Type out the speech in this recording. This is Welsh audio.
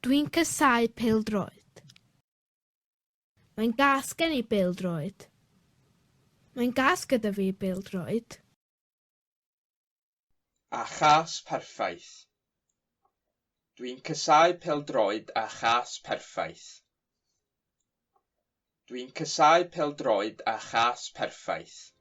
Dwi'n casáu pêl-droed. Mae'n gas gen I bêl-droed. Mae'n gas gyda fi bêl-droed. A chas perffaith. Dwi'n casáu pêl-droed a chas perffaith. Dwi'n casáu pêl-droed a chas perffaith.